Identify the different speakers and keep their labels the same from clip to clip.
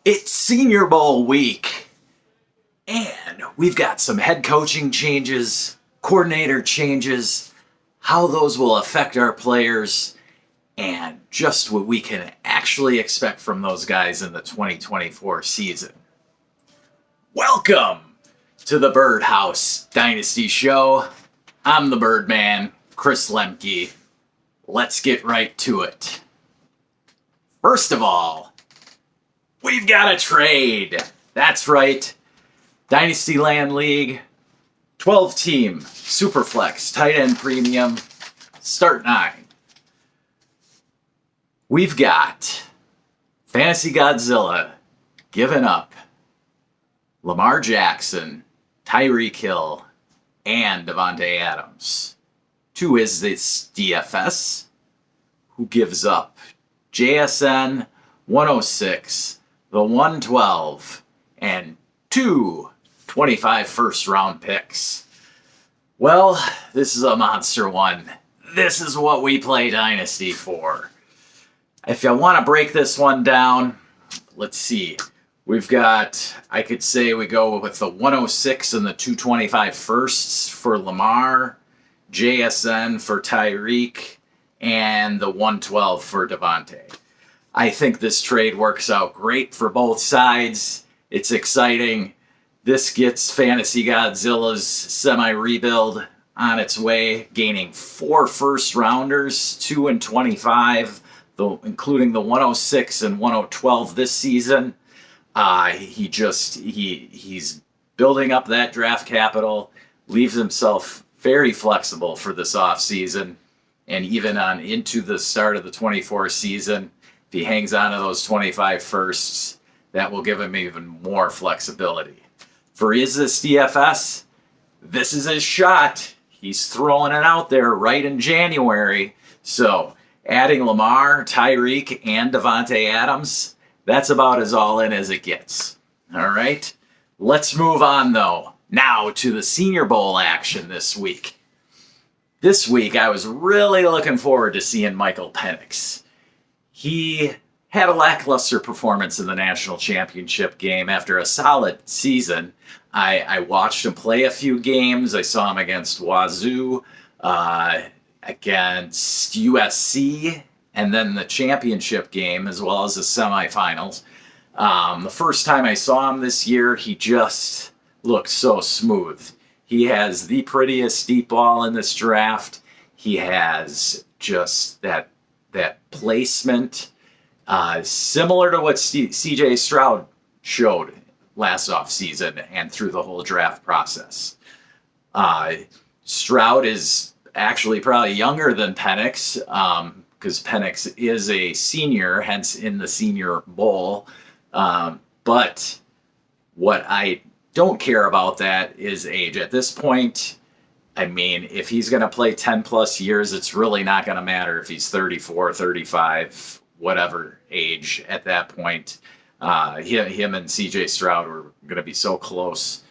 Speaker 1: It's Senior Bowl week, and we've got some head coaching changes, coordinator changes, how those will affect our players, and just what we can actually expect from those guys in the 2024 season. Welcome to the Birdhouse Dynasty show. I'm the Birdman, Chris Lemke. Let's get right to it. First of all, we've got a trade. That's right. Dynasty Land League, 12-team, Superflex, tight end premium, start 9. We've got Fantasy Godzilla giving up Lamar Jackson, Tyreek Hill, and Davante Adams. To is this DFS, who gives up JSN 106, the 112, and 2 25 first-round picks. Well, this is a monster one. This is what we play Dynasty for. If you want to break this one down, let's see. We've got, I could say we go with the 106 and the 225 firsts for Lamar, JSN for Tyreek, and the 112 for Davante. I think this trade works out great for both sides. It's exciting. This gets Fantasy Godzilla's semi-rebuild on its way, gaining 4 first-rounders, 2 and 25, including the 106 and 112 this season. He's building up that draft capital, leaves himself very flexible for this offseason, and even on into the start of the 24 season. If he hangs on to those 25 firsts, that will give him even more flexibility. For is this DFS? This is his shot. He's throwing it out there right in January. So adding Lamar, Tyreek, and Davante Adams, that's about as all in as it gets. All right? Let's move on, though, now to the Senior Bowl action this week. This week, I was really looking forward to seeing Michael Penix. He had a lackluster performance in the national championship game after a solid season. I watched him play a few games. I saw him against Wazoo, against USC, and then the championship game, as well as the semifinals. The first time I saw him this year, he just looked so smooth. He has the prettiest deep ball in this draft. He has just that placement, similar to what CJ Stroud showed last offseason and through the whole draft process. Stroud is actually probably younger than Penix, because Penix is a senior, hence in the Senior Bowl. But what I don't care about that is age. At this point, I mean, if he's going to play 10 plus years, it's really not going to matter if he's 34, 35, whatever age at that point. Him and CJ Stroud were going to be so close.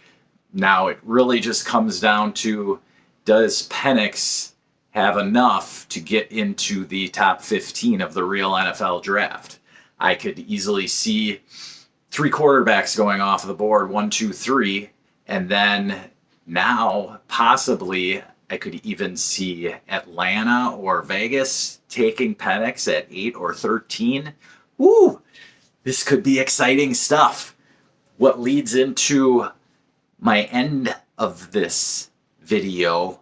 Speaker 1: Now it really just comes down to, does Penix have enough to get into the top 15 of the real NFL draft? I could easily see 3 quarterbacks going off the board, 1, 2, 3, and then now possibly I could even see Atlanta or Vegas taking Penix at 8 or 13. Woo! This could be exciting stuff. What leads into my end of this video,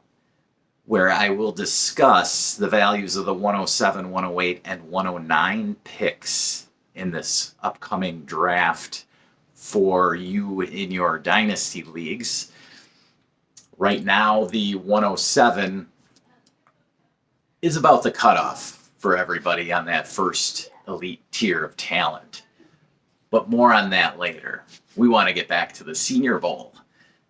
Speaker 1: where I will discuss the values of the 107, 108, and 109 picks in this upcoming draft for you in your dynasty leagues. Right now, the 107 is about the cutoff for everybody on that first elite tier of talent. But more on that later. We want to get back to the Senior Bowl.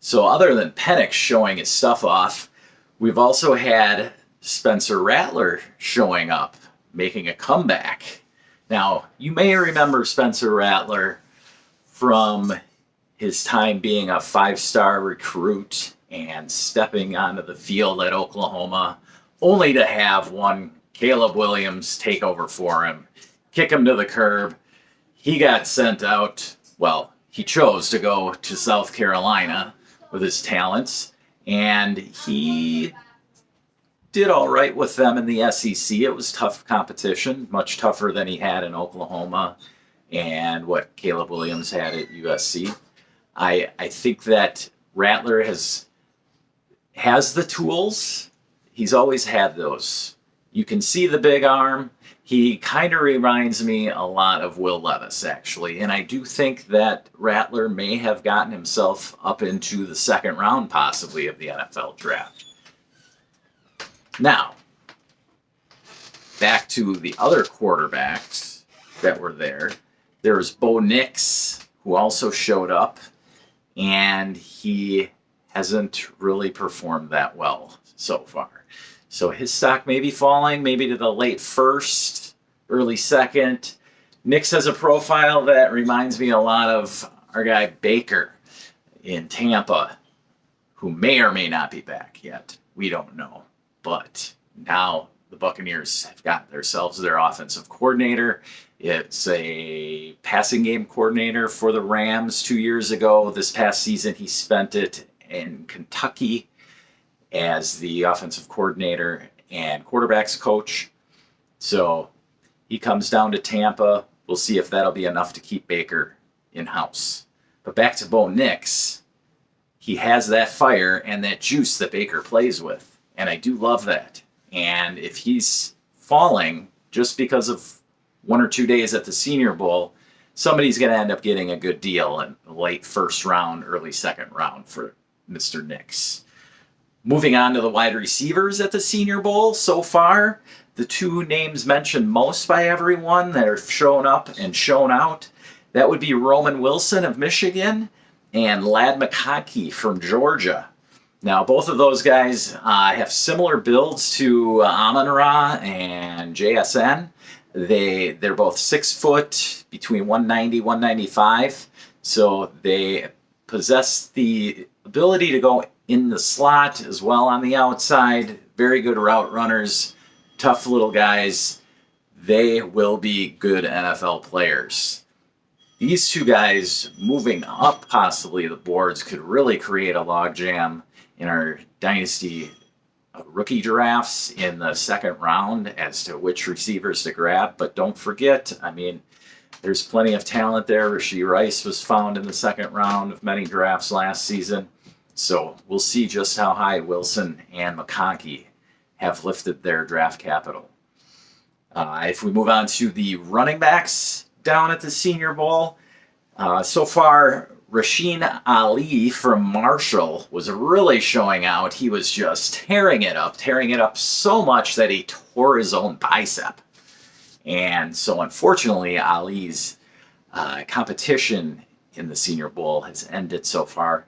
Speaker 1: So other than Penix showing his stuff off, we've also had Spencer Rattler showing up, making a comeback. Now, you may remember Spencer Rattler from his time being a 5-star recruit and stepping onto the field at Oklahoma, only to have one Caleb Williams take over for him, kick him to the curb. he got sent out. Well, he chose to go to South Carolina with his talents, and he did all right with them in the SEC. It was tough competition, much tougher than he had in Oklahoma and what Caleb Williams had at USC. I think that Rattler has the tools. He's always had those. You can see the big arm. He kind of reminds me a lot of Will Levis, actually. And I do think that Rattler may have gotten himself up into the second round, possibly, of the NFL draft. Now, back to the other quarterbacks that were there. There was Bo Nix, who also showed up, and he hasn't really performed that well so far. So his stock may be falling, maybe to the late first, early second. Nix has a profile that reminds me a lot of our guy Baker in Tampa, who may or may not be back yet. We don't know. But now the Buccaneers have got themselves their offensive coordinator. It's a passing game coordinator for the Rams 2 years ago. This past season, he spent it in Kentucky as the offensive coordinator and quarterbacks coach. So he comes down to Tampa. We'll see if that'll be enough to keep Baker in-house. But back to Bo Nix, he has that fire and that juice that Baker plays with. And I do love that. And if he's falling just because of 1 or 2 days at the Senior Bowl, somebody's going to end up getting a good deal in the late first round, early second round for Mr. Nix. Moving on to the wide receivers at the Senior Bowl so far, the two names mentioned most by everyone that are shown up and shown out, that would be Roman Wilson of Michigan and Ladd McConkey from Georgia. Now, both of those guys have similar builds to Amon-Ra and JSN. They're both 6 foot, between 190, 195. So they possess the ability to go in the slot as well on the outside. Very good route runners, tough little guys. They will be good NFL players. These two guys moving up possibly the boards could really create a logjam in our Dynasty rookie drafts in the second round as to which receivers to grab. But don't forget, I mean, there's plenty of talent there. Rashee Rice was found in the second round of many drafts last season. So we'll see just how high Wilson and McConkey have lifted their draft capital. If we move on to the running backs down at the Senior Bowl, so far, Rasheen Ali from Marshall was really showing out. He was just tearing it up so much that he tore his own bicep. And so unfortunately, Ali's competition in the Senior Bowl has ended so far.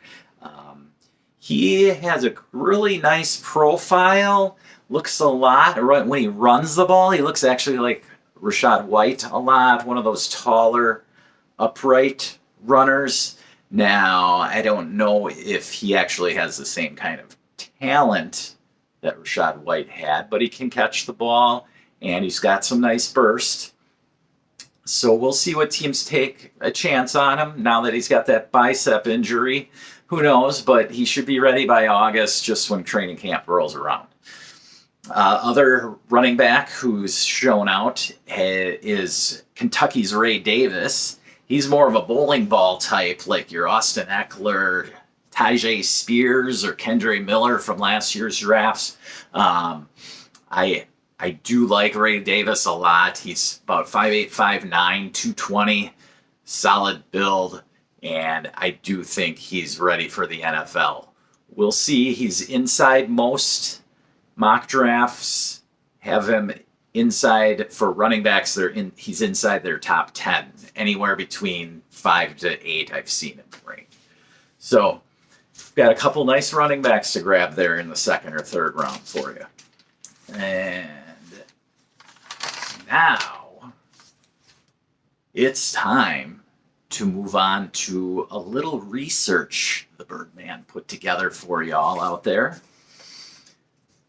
Speaker 1: He has a really nice profile, looks a lot, when he runs the ball, he looks actually like Rachaad White a lot, one of those taller, upright runners. Now, I don't know if he actually has the same kind of talent that Rachaad White had, but he can catch the ball, and he's got some nice burst. So we'll see what teams take a chance on him now that he's got that bicep injury. Who knows, but he should be ready by August, just when training camp rolls around. Other running back who's shown out is Kentucky's Ray Davis. He's more of a bowling ball type, like your Austin Eckler, Tyjae Spears, or Kendre Miller from last year's drafts. I do like Ray Davis a lot. He's about 5'8", 5'9", 220, solid build, and I do think he's ready for the NFL. We'll see. He's inside most mock drafts, have him inside for running backs. He's inside their top 10, anywhere between 5 to 8 I've seen him range. So got a couple nice running backs to grab there in the second or third round for you. And now it's time to move on to a little research the Birdman put together for y'all out there.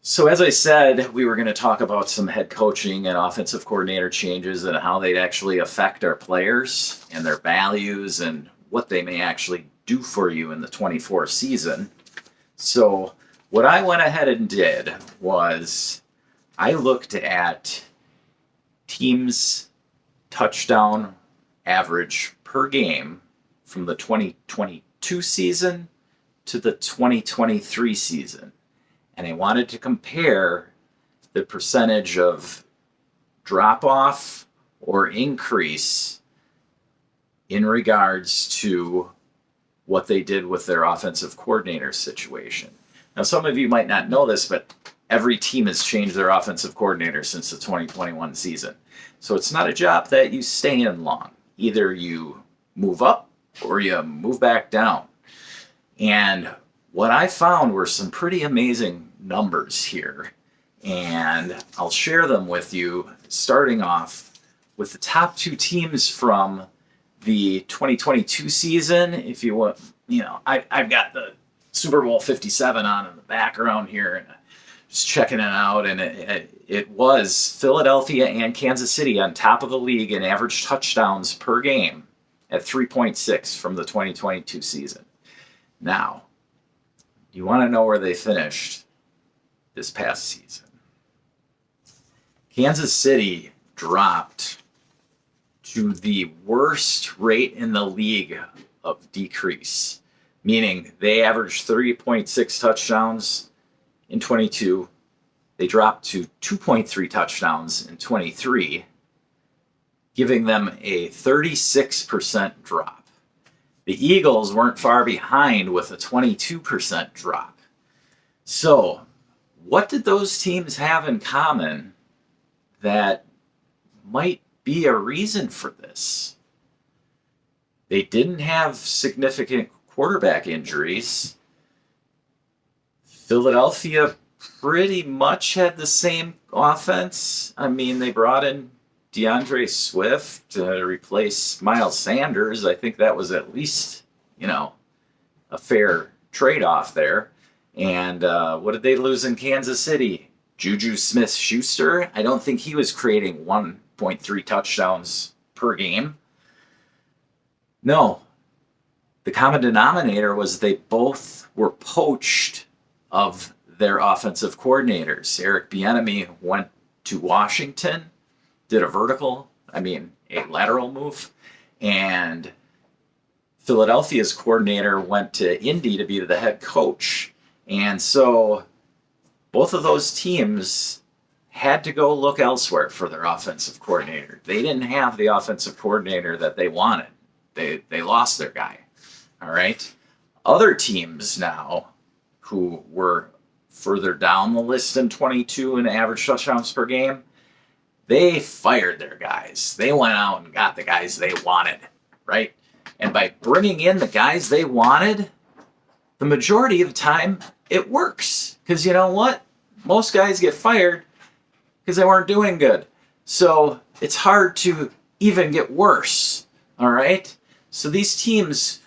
Speaker 1: So as I said, we were going to talk about some head coaching and offensive coordinator changes and how they'd actually affect our players and their values and what they may actually do for you in the 24 season. So what I went ahead and did was I looked at teams' touchdown average per game from the 2022 season to the 2023 season. And I wanted to compare the percentage of drop-off or increase in regards to what they did with their offensive coordinator situation. Now, some of you might not know this, but every team has changed their offensive coordinator since the 2021 season. So it's not a job that you stay in long. Either you move up or you move back down. And what I found were some pretty amazing numbers here, and I'll share them with you, starting off with the top two teams from the 2022 season. If you want, I've got the Super Bowl 57 on in the background here, and just checking it out, and it was Philadelphia and Kansas City on top of the league in average touchdowns per game at 3.6 from the 2022 season. Now, you want to know where they finished this past season? Kansas City dropped to the worst rate in the league of decrease, meaning they averaged 3.6 touchdowns in 22. They dropped to 2.3 touchdowns in 23, giving them a 36% drop. The Eagles weren't far behind with a 22% drop. So, what did those teams have in common that might be a reason for this? They didn't have significant quarterback injuries. Philadelphia pretty much had the same offense. I mean, they brought in DeAndre Swift to replace Miles Sanders. I think that was at least, a fair trade-off there. And what did they lose in Kansas City? Juju Smith-Schuster. I don't think he was creating 1.3 touchdowns per game. No. The common denominator was they both were poached of their offensive coordinators. Eric Bieniemy went to Washington, did a lateral move, and Philadelphia's coordinator went to Indy to be the head coach. And so both of those teams had to go look elsewhere for their offensive coordinator. They didn't have the offensive coordinator that they wanted. They lost their guy. All right. Other teams now who were further down the list in 22 in average touchdowns per game, they fired their guys. They went out and got the guys they wanted, right? And by bringing in the guys they wanted, the majority of the time, it works. Because you know what? Most guys get fired because they weren't doing good. So it's hard to even get worse, all right? So these teams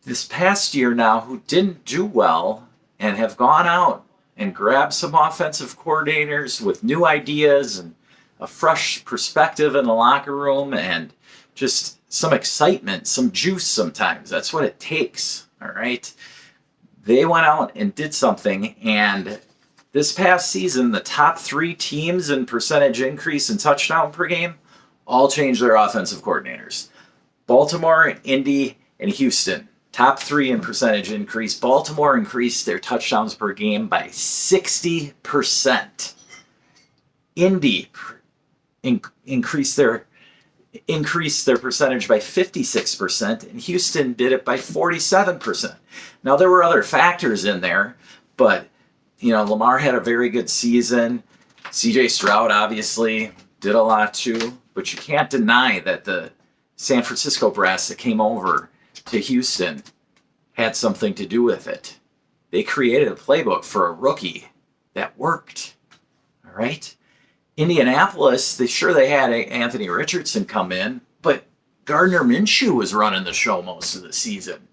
Speaker 1: this past year now who didn't do well and have gone out and grabbed some offensive coordinators with new ideas and a fresh perspective in the locker room and just some excitement, some juice sometimes. That's what it takes, all right? They went out and did something, and this past season, the top three teams in percentage increase in touchdown per game all changed their offensive coordinators. Baltimore, Indy, and Houston. Top three in percentage increase. Baltimore increased their touchdowns per game by 60%. Indy increased their percentage by 56%, and Houston did it by 47%. Now, there were other factors in there, but, Lamar had a very good season. C.J. Stroud, obviously, did a lot too, but you can't deny that the San Francisco brass that came over to Houston had something to do with it. They created a playbook for a rookie that worked, all right? Indianapolis, they had Anthony Richardson come in, but Gardner Minshew was running the show most of the season.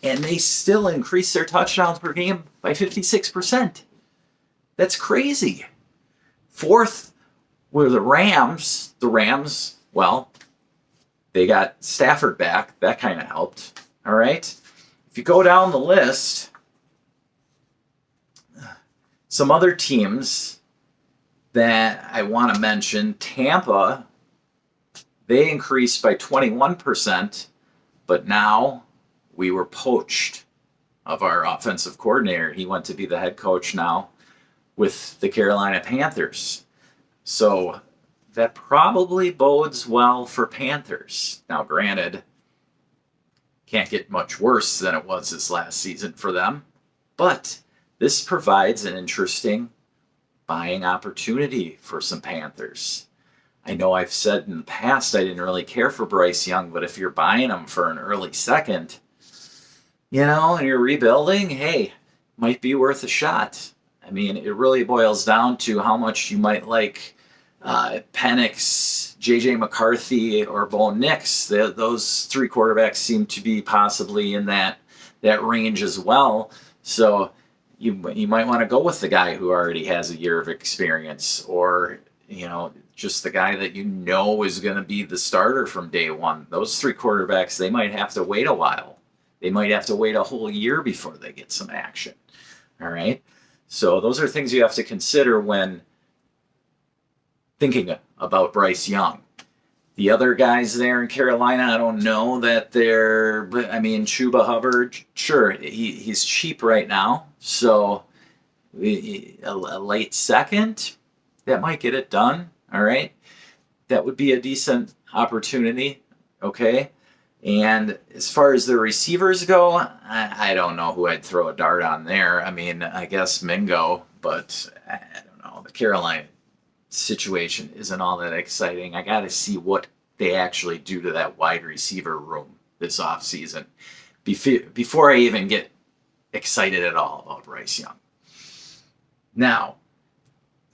Speaker 1: And they still increased their touchdowns per game by 56%. That's crazy. Fourth were the Rams. The Rams, well, they got Stafford back. That kind of helped. All right. If you go down the list, some other teams that I want to mention, Tampa, they increased by 21%, but now we were poached of our offensive coordinator. He went to be the head coach now with the Carolina Panthers. So that probably bodes well for Panthers. Now, granted, can't get much worse than it was this last season for them, but this provides an interesting buying opportunity for some Panthers. I know I've said in the past I didn't really care for Bryce Young, but if you're buying him for an early second, and you're rebuilding, hey, might be worth a shot. I mean, it really boils down to how much you might like Penix, J.J. McCarthy, or Bo Nix. Those three quarterbacks seem to be possibly in that range as well. So you might want to go with the guy who already has a year of experience, or just the guy that is going to be the starter from day one. Those three quarterbacks, they might have to wait a while. They might have to wait a whole year before they get some action. All right? So those are things you have to consider when thinking about Bryce Young. The other guys there in Carolina, I don't know that they're, Chuba Hubbard, sure, he's cheap right now. So a late second, that might get it done. All right. That would be a decent opportunity. Okay. And as far as the receivers go, I don't know who I'd throw a dart on there. I guess Mingo, but I don't know. The Carolina situation isn't all that exciting. I got to see what they actually do to that wide receiver room this offseason before I even get excited at all about Bryce Young. Now,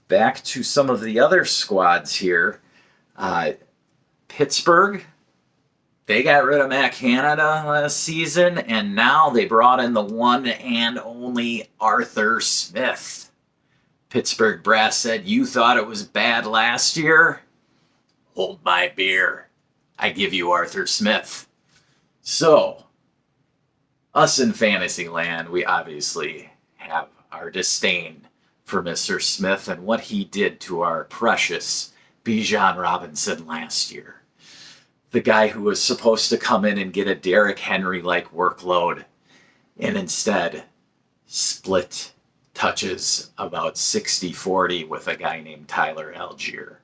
Speaker 1: back to some of the other squads here. Pittsburgh, they got rid of Matt Canada last season, and now they brought in the one and only Arthur Smith. Pittsburgh brass said, "You thought it was bad last year? Hold my beer. I give you Arthur Smith." So, us in fantasy land, we obviously have our disdain for Mr. Smith and what he did to our precious Bijan Robinson last year. The guy who was supposed to come in and get a Derrick Henry-like workload, and instead split touches about 60-40 with a guy named Tyler Algier.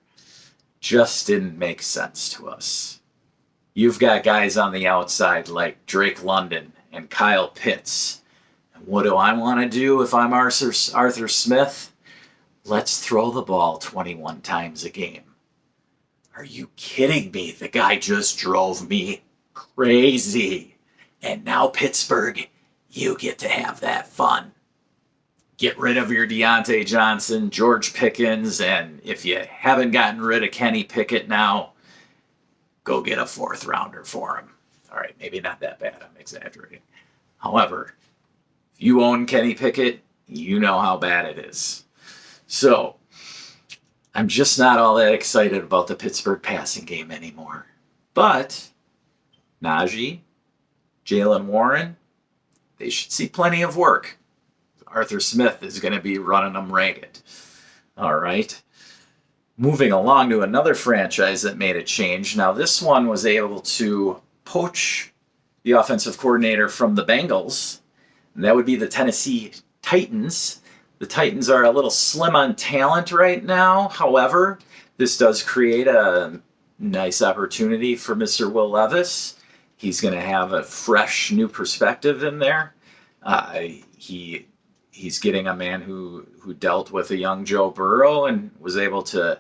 Speaker 1: Just didn't make sense to us. You've got guys on the outside like Drake London and Kyle Pitts. And what do I want to do if I'm Arthur Smith? Let's throw the ball 21 times a game. Are you kidding me? The guy just drove me crazy. And now Pittsburgh, you get to have that fun. Get rid of your Deontay Johnson, George Pickens, and if you haven't gotten rid of Kenny Pickett now, go get a fourth rounder for him. All right, maybe not that bad. I'm exaggerating. However, if you own Kenny Pickett, you know how bad it is. So, I'm just not all that excited about the Pittsburgh passing game anymore. But Najee, Jalen Warren, they should see plenty of work. Arthur Smith is going to be running them ragged. All right. Moving along to another franchise that made a change. Now, this one was able to poach the offensive coordinator from the Bengals, and that would be the Tennessee Titans. The Titans are a little slim on talent right now. However, this does create a nice opportunity for Mr. Will Levis. He's going to have a fresh new perspective in there. He's getting a man who dealt with a young Joe Burrow and was able to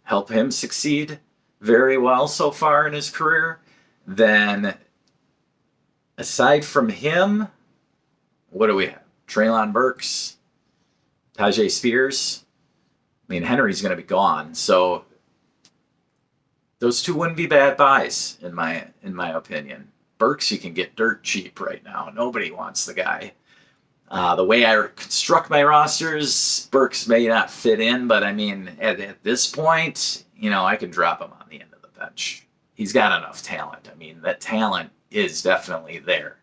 Speaker 1: help him succeed very well so far in his career. Then, aside from him, what do we have? Treylon Burks, Tajay Spears. Henry's going to be gone, so those two wouldn't be bad buys in my opinion. Burks, you can get dirt cheap right now. Nobody wants the guy. The way I construct my rosters, Burks may not fit in, but I mean, at this point, I can drop him on the end of the bench. He's got enough talent. I mean, that talent is definitely there,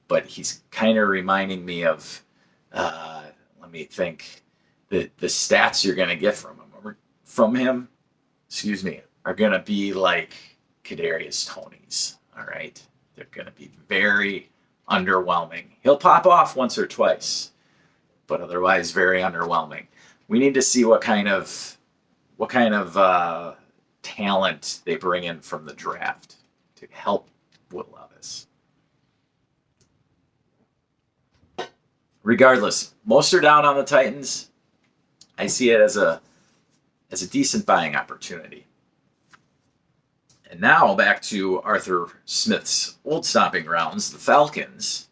Speaker 1: but he's kind of reminding me of, let me think, the stats you're going to get from him, are going to be like Kadarius Toney's. All right, they're going to be very underwhelming. He'll pop off once or twice, but otherwise very underwhelming. We need to see what kind of talent they bring in from the draft to help Will Levis. Regardless, Mostert down on the Titans. I see it as a decent buying opportunity. And now back to Arthur Smith's old stomping grounds, the Falcons.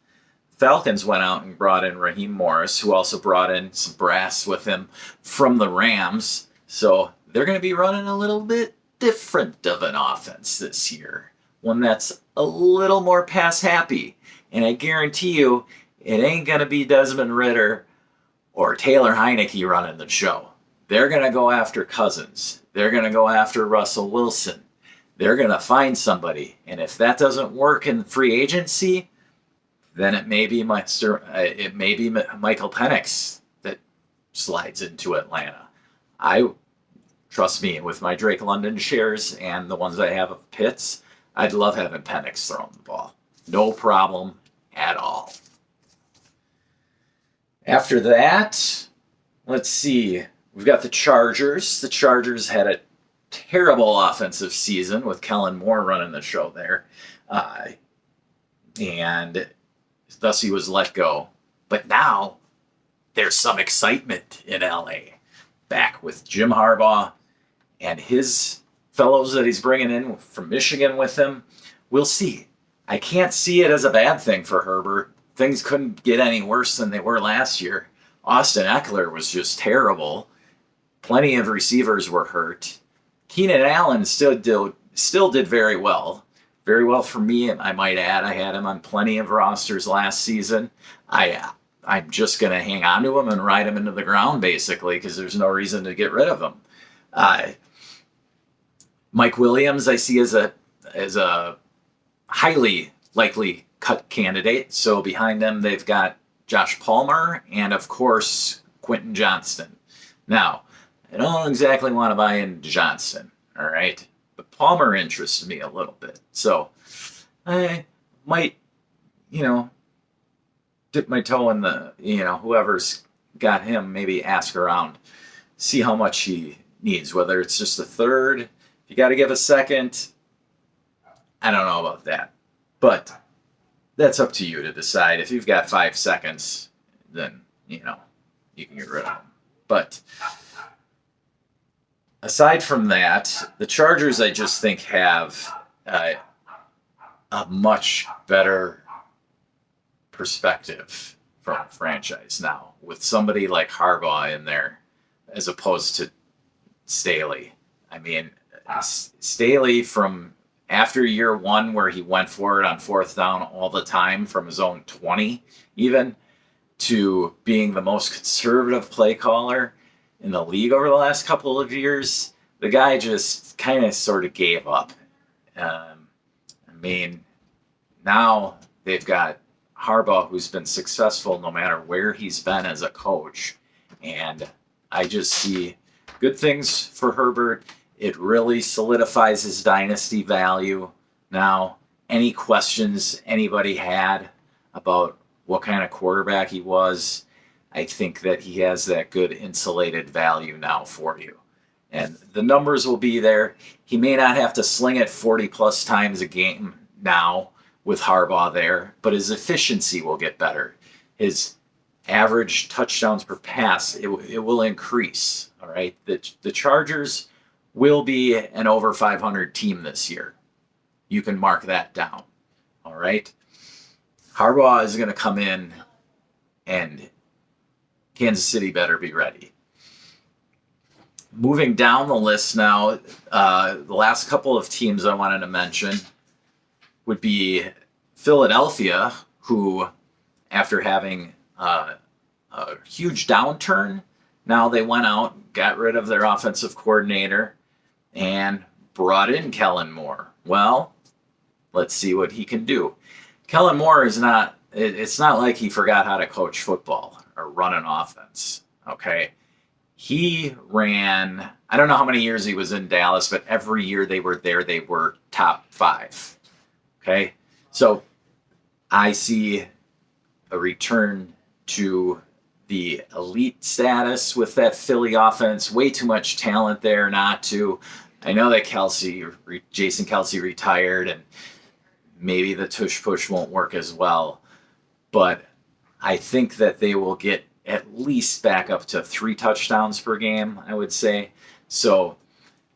Speaker 1: Falcons went out and brought in Raheem Morris, who also brought in some brass with him from the Rams. So they're going to be running a little bit different of an offense this year. One that's a little more pass happy. And I guarantee you, it ain't going to be Desmond Ridder or Taylor Heineke running the show. They're going to go after Cousins. They're going to go after Russell Wilson. They're going to find somebody. And if that doesn't work in free agency, then it may be Michael Penix that slides into Atlanta. Trust me, with my Drake London shares and the ones I have of Pitts, I'd love having Penix throwing the ball. No problem at all. After that, let's see. We've got the Chargers. The Chargers had a terrible offensive season with Kellen Moore running the show there. And thus he was let go. But now there's some excitement in LA. Back with Jim Harbaugh and his fellows that he's bringing in from Michigan with him. We'll see. I can't see it as a bad thing for Herbert. Things couldn't get any worse than they were last year. Austin Eckler was just terrible. Plenty of receivers were hurt. Keenan Allen still did very well. Very well for me, I might add. I had him on plenty of rosters last season. I'm just going to hang on to him and ride him into the ground, basically, because there's no reason to get rid of him. Mike Williams, I see as a highly likely cut candidate. So behind them, they've got Josh Palmer and, of course, Quentin Johnston. Now, I don't exactly want to buy into Johnston, all right? But Palmer interests me a little bit. So I might, dip my toe in the, whoever's got him, maybe ask around, see how much he needs, whether it's just a third. If you got to give a second, I don't know about that. But that's up to you to decide. If you've got 5 seconds, then, you can get rid of him. But aside from that, the Chargers, I just think, have a much better perspective from a franchise now with somebody like Harbaugh in there as opposed to Staley. I mean, Staley from after year one where he went for it on fourth down all the time from his own 20 even to being the most conservative play caller in the league over the last couple of years, the guy just kind of sort of gave up. Now they've got Harbaugh, who's been successful no matter where he's been as a coach. And I just see good things for Herbert. It really solidifies his dynasty value. Now, any questions anybody had about what kind of quarterback he was, I think that he has that good insulated value now for you. And the numbers will be there. He may not have to sling it 40 plus times a game now with Harbaugh there, but his efficiency will get better. His average touchdowns per pass, it will increase. All right. The Chargers will be an over 500 team this year. You can mark that down. All right. Harbaugh is going to come in and Kansas City better be ready. Moving down the list now, the last couple of teams I wanted to mention would be Philadelphia, who, after having a huge downturn. Now they went out, got rid of their offensive coordinator, and brought in Kellen Moore. Well, let's see what he can do. Kellen Moore is not, it's not like he forgot how to coach football or run an offense, okay? He ran, I don't know how many years he was in Dallas, but every year they were there, they were top 5, okay? So I see a return to the elite status with that Philly offense. Way too much talent there not to. I know that Jason Kelce retired, and maybe the tush push won't work as well, but I think that they will get at least back up to 3 touchdowns per game, I would say. So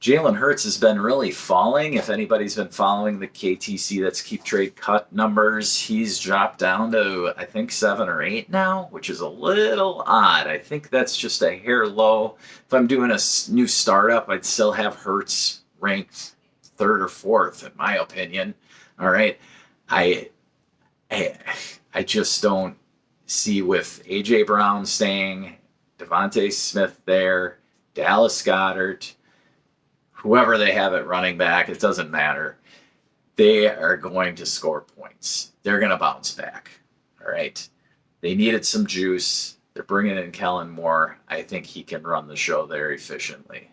Speaker 1: Jalen Hurts has been really falling. If anybody's been following the KTC, that's Keep Trade Cut numbers, he's dropped down to, I think, 7 or 8 now, which is a little odd. I think that's just a hair low. If I'm doing a new startup, I'd still have Hurts ranked 3rd or 4th, in my opinion. All right. I just don't see, with A.J. Brown staying, Devontae Smith there, Dallas Goedert, whoever they have at running back, it doesn't matter. They are going to score points. They're going to bounce back. All right. They needed some juice. They're bringing in Kellen Moore. I think he can run the show there efficiently.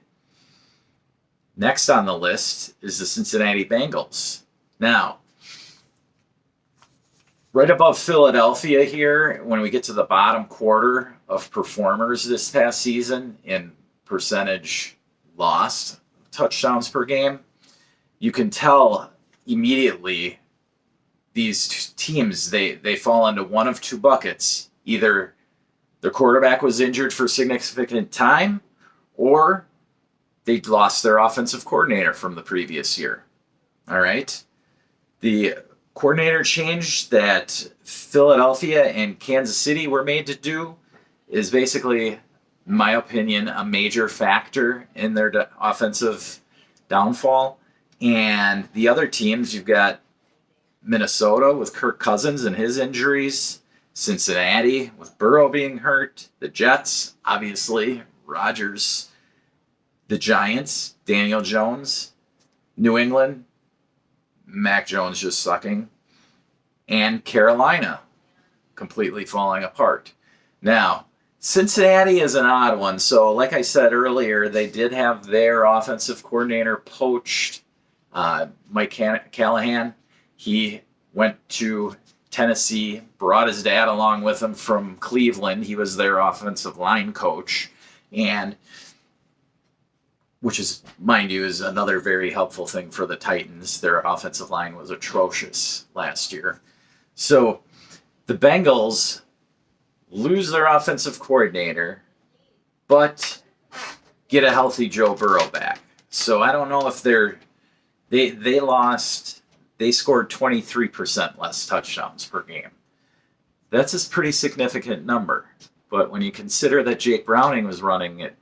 Speaker 1: Next on the list is the Cincinnati Bengals. Now, right above Philadelphia here, when we get to the bottom quarter of performers this past season in percentage lost, touchdowns per game, you can tell immediately these teams, they fall into one of 2 buckets. Either their quarterback was injured for significant time, or they lost their offensive coordinator from the previous year. All right. The coordinator change that Philadelphia and Kansas City were made to do is basically, in my opinion, a major factor in their offensive downfall. And the other teams, you've got Minnesota with Kirk Cousins and his injuries, Cincinnati with Burrow being hurt, the Jets, obviously, Rodgers, the Giants, Daniel Jones, New England, Mac Jones just sucking, and Carolina completely falling apart. Now, Cincinnati is an odd one. So, like I said earlier, they did have their offensive coordinator poached, Mike Callahan. He went to Tennessee, brought his dad along with him from Cleveland. He was their offensive line coach, and which is, mind you, is another very helpful thing for the Titans. Their offensive line was atrocious last year. So the Bengals lose their offensive coordinator, but get a healthy Joe Burrow back. So I don't know if they scored 23% less touchdowns per game. That's a pretty significant number. But when you consider that Jake Browning was running it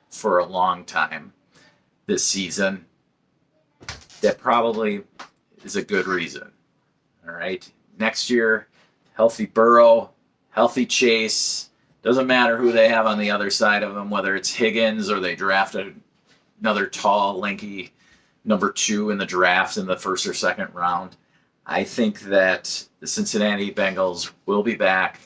Speaker 1: for a long time this season, that probably is a good reason. All right. Next year, healthy Burrow, healthy Chase. Doesn't matter who they have on the other side of them, whether it's Higgins or they drafted another tall, lanky number 2 in the draft in the 1st or 2nd round. I think that the Cincinnati Bengals will be back.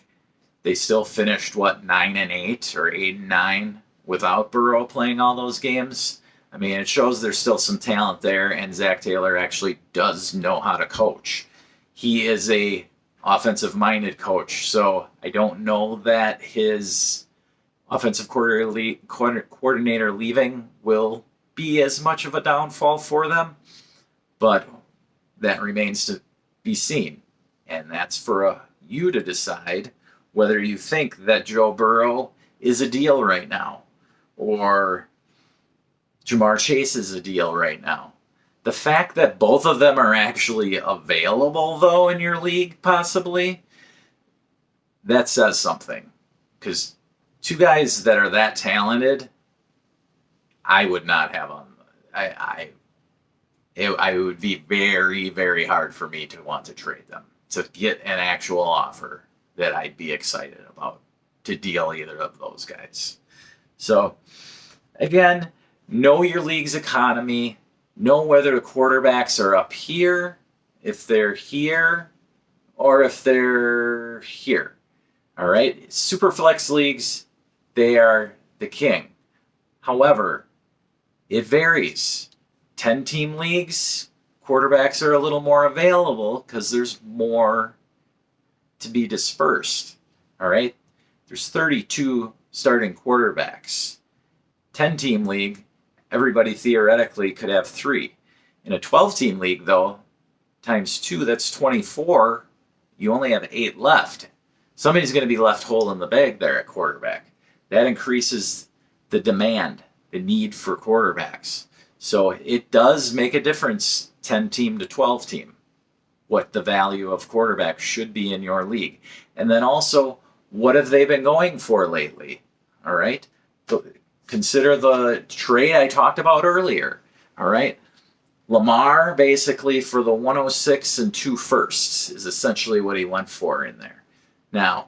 Speaker 1: They still finished, 9-8 or 8-9 without Burrow playing all those games. I mean, it shows there's still some talent there, and Zach Taylor actually does know how to coach. He is a offensive-minded coach, so I don't know that his offensive coordinator leaving will be as much of a downfall for them, but that remains to be seen, and that's for you to decide whether you think that Joe Burrow is a deal right now, or Jamar Chase is a deal right now. The fact that both of them are actually available, though, in your league, possibly, that says something. Because 2 guys that are that talented, I would not have on. It would be very, very hard for me to want to trade them, to get an actual offer. that I'd be excited about to deal either of those guys. So again, know your league's economy, know whether the quarterbacks are up here, if they're here, or if they're here. All right, Superflex leagues, they are the king. However, it varies. 10-team leagues, quarterbacks are a little more available because there's more to be dispersed. All right, there's 32 starting quarterbacks. 10-team league, everybody theoretically could have 3. In a 12-team league, though, times 2, that's 24. You only have 8 left. Somebody's going to be left holding the bag there at quarterback. That increases the demand, the need for quarterbacks. So it does make a difference, 10-team to 12-team, what the value of quarterback should be in your league. And then also, what have they been going for lately? All right? Consider the trade I talked about earlier. All right? Lamar, basically, for the 106 and 2 firsts is essentially what he went for in there. Now,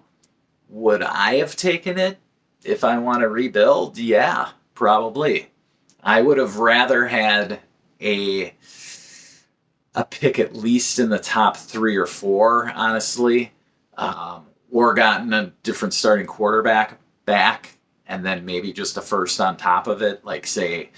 Speaker 1: would I have taken it if I want to rebuild? Yeah, probably. I would have rather had a pick at least in the top 3 or 4, honestly, or gotten a different starting quarterback back, and then maybe just a first on top of it, like say